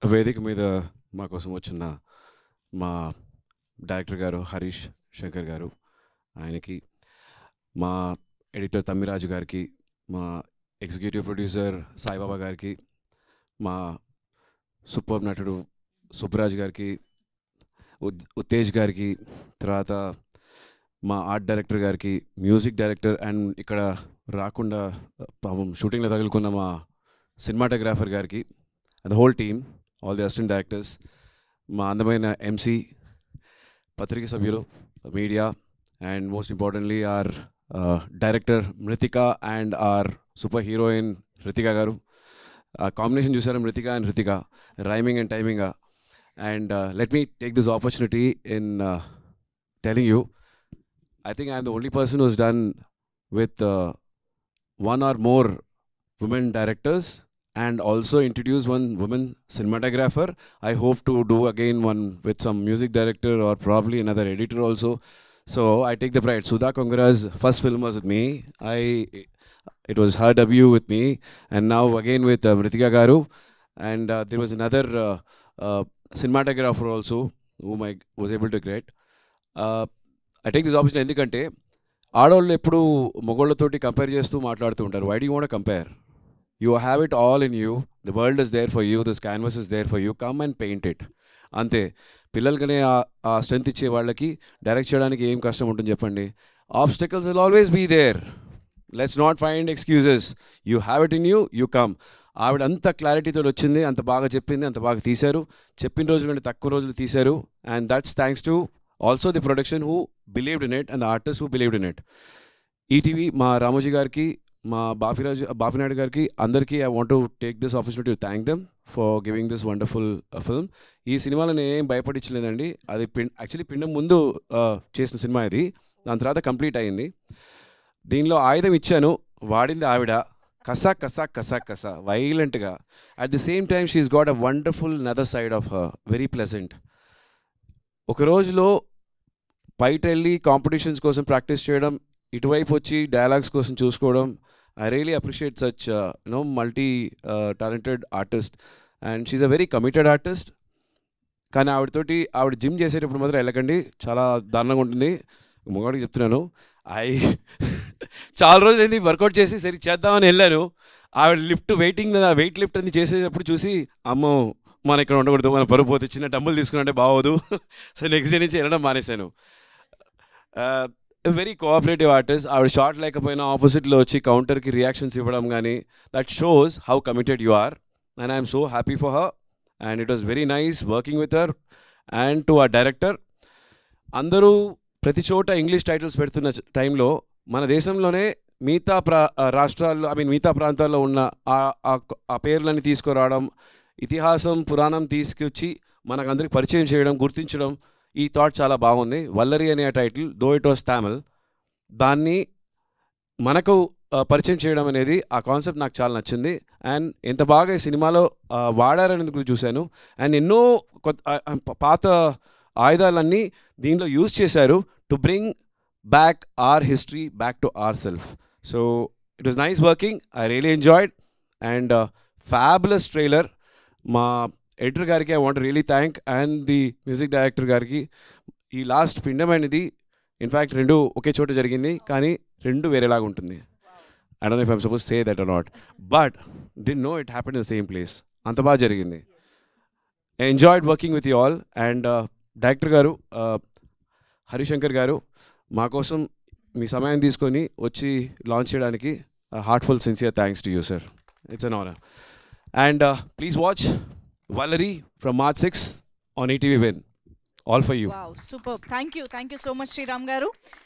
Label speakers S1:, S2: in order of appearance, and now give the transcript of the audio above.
S1: వేదిక మీద మా కోసం వచ్చిన మా డైరెక్టర్ గారు హరీష్ శంకర్ గారు, ఆయనకి, మా ఎడిటర్ తమ్మిరాజు గారికి, మా ఎగ్జిక్యూటివ్ ప్రొడ్యూసర్ సాయిబాబా గారికి, మా సూపర్ నటుడు సుబ్బరాజు గారికి, ఉత్తేజ్ గారికి, తర్వాత మా ఆర్ట్ డైరెక్టర్ గారికి, మ్యూజిక్ డైరెక్టర్ అండ్ ఇక్కడ రాకుండా పాపం షూటింగ్లో తగులుకున్న మా సినిమాటోగ్రాఫర్ గారికి, and the whole team, all the assistant directors, మా అందమైన ఎంసీ, పత్రిక సభ్యులు, media, and most importantly our director Mruthika and our super heroine Ritika గారు. ఆ కాంబినేషన్ చూసారా, Mruthika and Ritika, rhyming and timing. And let me take this opportunity in telling you, I think I'm the only person who's done with one or more women directors and also introduce one woman cinematographer. I hope to do again one with some music director or probably another editor also. So I take the pride. Sudha Kongara's first film was with me. It was her debut with me, and now again with Mritika Garu. And there was another cinematographer also whom I was able to get. I take this opportunity ఎందుకంటే ఆడవాళ్ళు ఎప్పుడు మొగోళ్ళతోటి compare చేస్తూ మాట్లాడుతూ ఉంటారు. Why do you want to compare? You have it all in you, the world is there for you, this canvas is there for you, come and paint it. అంతే. పిల్లలకనే ఆ స్ట్రెంత్ ఇచ్చే వాళ్ళకి డైరెక్ట్ చేయడానికి ఏం కష్టం ఉంటుంది చెప్పండి? Obstacles will always be there. Let's not find excuses. You have it in you, you come. ఆవిడ అంత క్లారిటీతో వచ్చింది, అంత బాగా చెప్పింది, అంత బాగా తీశారు. చెప్పిన రోజుల కంటే తక్కువ రోజులు తీశారు. And that's thanks to also the production who believed in it and the artists who believed in it. ETV మా రామోజీ గారికి, మా బాపినాయుడు గారికి, అందరికీ I want to take this opportunity to thank them for giving this wonderful film. ఈ సినిమాలో నేను ఏం భయపడించలేదండి. అది యాక్చువల్లీ పిండం ముందు చేసిన సినిమా ఇది, దాని తర్వాత కంప్లీట్ అయింది. దీనిలో ఆయుధం ఇచ్చాను, వాడింది ఆవిడ. కసా కసా కసా కసా వైలెంట్గా. At the same time she's got a wonderful other side of her, very pleasant. ఒక రోజులో బయట వెళ్ళి కాంపిటీషన్స్ కోసం ప్రాక్టీస్ చేయడం, ఇటువైపు వచ్చి డైలాగ్స్ కోసం చూసుకోవడం. I really appreciate such multi talented artist, and she's a very committed artist. కానీ ఆవిడ జిమ్ చేసేటప్పుడు మాత్రం వెళ్ళకండి, చాలా దారుణంగా ఉంటుంది. మొగాడికి చెప్తున్నాను. చాలా రోజులు అయింది వర్కౌట్ చేసి సరి చేద్దామని వెళ్ళాను. ఆవిడ వెయిట్ లిఫ్ట్ అని చేసేటప్పుడు చూసి, అమ్మో మన ఇక్కడ ఉండకూడదు, మన పరుగు పోతే, చిన్న డబ్బులు తీసుకున్నట్టే బాగోదు. సో నెక్స్ట్ డే నుంచి వెళ్ళడం మానేశాను. Very cooperative artist. ఆవిడ షార్ట్ లేకపోయినా ఆపోజిట్లో వచ్చి కౌంటర్కి రియాక్షన్స్ ఇవ్వడం కానీ, that shows how committed you are, and I'm so happy for her. And it was very nice working with her and to our director. అందరూ ప్రతి చోట ఇంగ్లీష్ టైటిల్స్ పెడుతున్న టైంలో మన దేశంలోనే మిగతా రాష్ట్రాల్లో, మిగతా ప్రాంతాల్లో ఉన్న ఆ పేర్లని తీసుకురావడం, ఇతిహాసం పురాణం తీసుకొచ్చి మనకందరికి పరిచయం చేయడం, గుర్తించడం, ఈ థాట్ చాలా బాగుంది. వల్లరి అనే title, though it was Tamil, దాన్ని మనకు పరిచయం చేయడం అనేది, ఆ కాన్సెప్ట్ నాకు చాలా నచ్చింది. అండ్ ఎంత బాగా ఈ సినిమాలో వాడారనేది చూశాను. అండ్ ఎన్నో పాత ఆయుధాలన్నీ దీనిలో యూజ్ చేశారు to bring back or history back to our self. So it was nice working. I really enjoyed. And fabulous trailer. మా ఎడిటర్ గారికి I want really thank, and the music director గారికి. ఈ last పిండం అనేది in fact రెండు ఒకే చోట జరిగింది, కానీ రెండు వేరేలాగా ఉంటుంది. I don't know if I'm suppose say that are not, but didn't know it happened in the same place. అంత బాగా జరిగింది. I enjoyed working with you all. And director గారు హరిశంకర్ గారు, మా కోసం మీ సమయం తీసుకొని వచ్చి లాంచ్ చేయడానికి heartful sincere thanks to you sir. It's an honour. And please watch Valerie from March 6th on ETV Win. All for you.
S2: Wow, superb. Thank you so much, Sriram Garu.